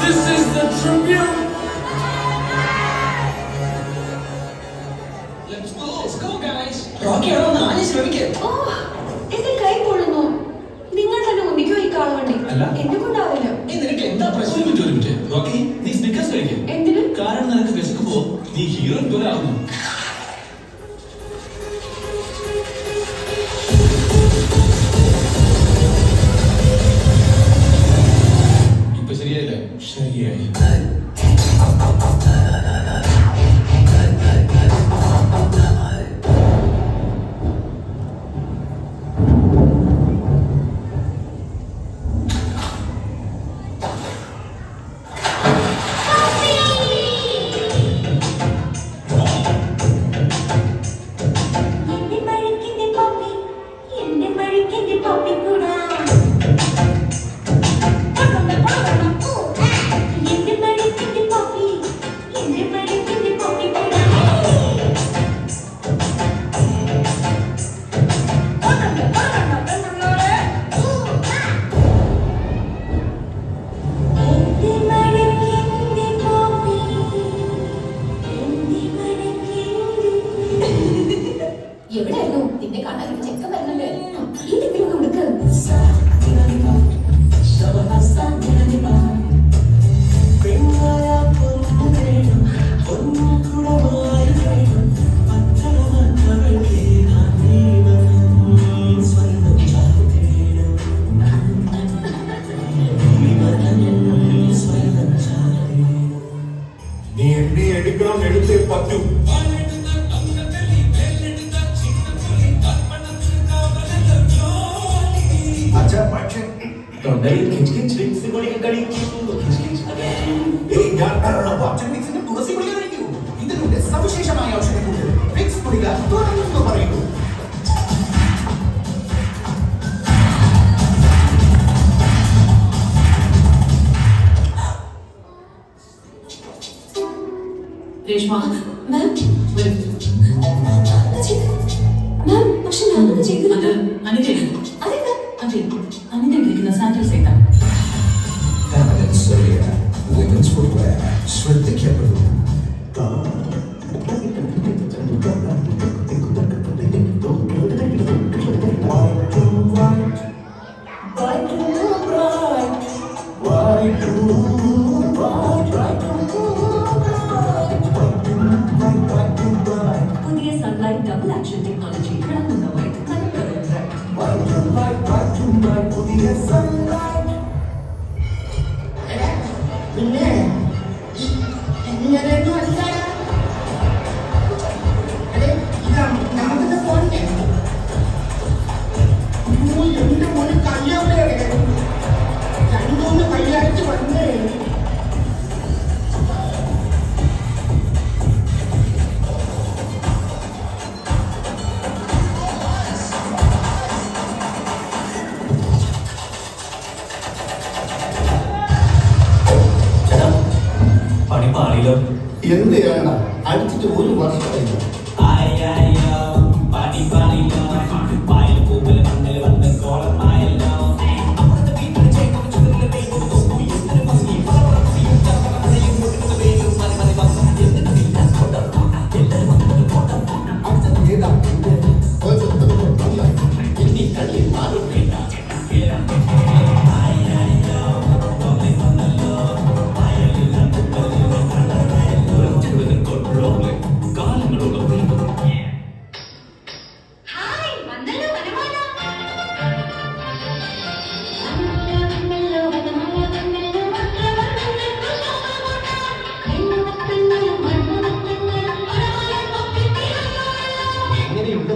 This is the tribute. Let's go guys. Rocky ആണോ നാല് ശ്രമിക്കേ. ഓ എന്റെ കൈ പൊള്ളുന്നു. നിങ്ങൾ തന്നെ ഒന്നിക്കോ ഈ കാളവണ്ടി. അല്ല എന്നെ കൊണ്ടാവില്ല. നിനക്ക് എന്താ പ്രശ്നം? ഒരു മിനിറ്റ് റോക്കി, നീ സ്നിക്കേഴ്സ് കഴിക്കും. എന്തിന്? കാരണം നിനക്ക് വിശക്കുമ്പോ നീ ഹീറോ പോലെ ആവുന്നു. ഇപ്പൊ ശരിയായില്ലേ? ശരിയായി. എവിടെയായിരുന്നു നിന്നെ കാണാൻ ചെക്കൻ വരുന്നുണ്ട്. ഇതെങ്കിലും കൊടുക്ക്. നീ എന്നെ എടുക്കണം, എടുത്തേ പറ്റൂ. തൊണ്ടയിൽ കിച്ച് കിച്ച് ഗുളിക കഴിക്കുന്നു. തുളസി ഗുളിക കഴിക്കൂ. ഇതിലൂടെ സവിശേഷമായ ഔഷധക്കൂട്ട് വിക്സ് ഗുളിക തുറന്നു പറയുന്നു. രേഷ്മ മാം മാം പക്ഷെ ഞാനത് ചെയ്തില്ല. അത് അനുജൻ അതെന്താ? അനുജൻ കഴിക്കുന്ന സാനിറ്റൈസ് ചെയ്താൽ women's footwear ശ്രദ്ധിക്കപ്പെടും. പുതിയ സൺലൈറ്റ് ഡബിൾ ആക്ഷൻ ടെക്നോളജി പിന്നെ ഇങ്ങനെയൊന്നും അല്ല. അതെ നമുക്കിത് പോണ്ടേ? എന്റെ മോന് കയ്യവിടെ രണ്ടൂന്ന് കയ്യായിട്ട് വന്നേ. എന്ത് ചെയ്യണ? അടിച്ചിട്ട് ഒരു വർഷമായില്ല.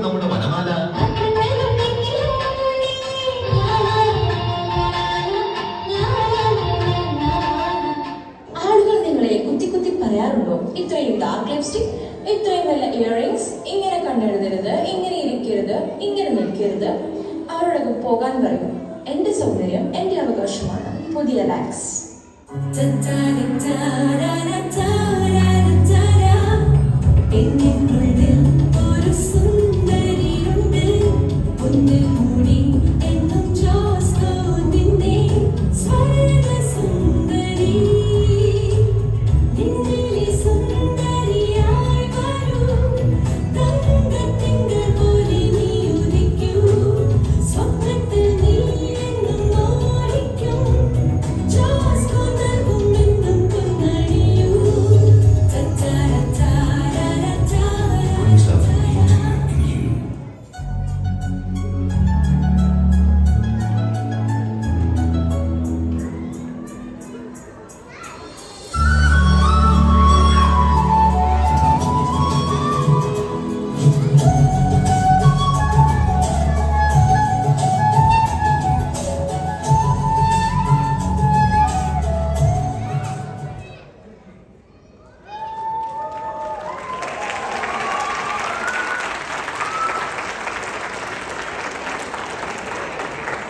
നമ്മുടെ വനമാല. ആളുകൾ നിങ്ങളെ കുത്തി കുത്തി പറയാറുണ്ടോ, ഇത്രയും ഡാർക്ക് ലിപ്സ്റ്റിക്, ഇത്രയും നല്ല ഇയറിംഗ്സ്, ഇങ്ങനെ കണ്ടെഴുതരുത്, ഇങ്ങനെ ഇരിക്കരുത്, ഇങ്ങനെ നിൽക്കരുത്, അവരോടൊക്കെ പോകാൻ പറയും. എന്റെ സൗന്ദര്യം എന്റെ അവകാശമാണ്. പുതിയ ലാക്സ്. എന്നിനുള്ളിൽ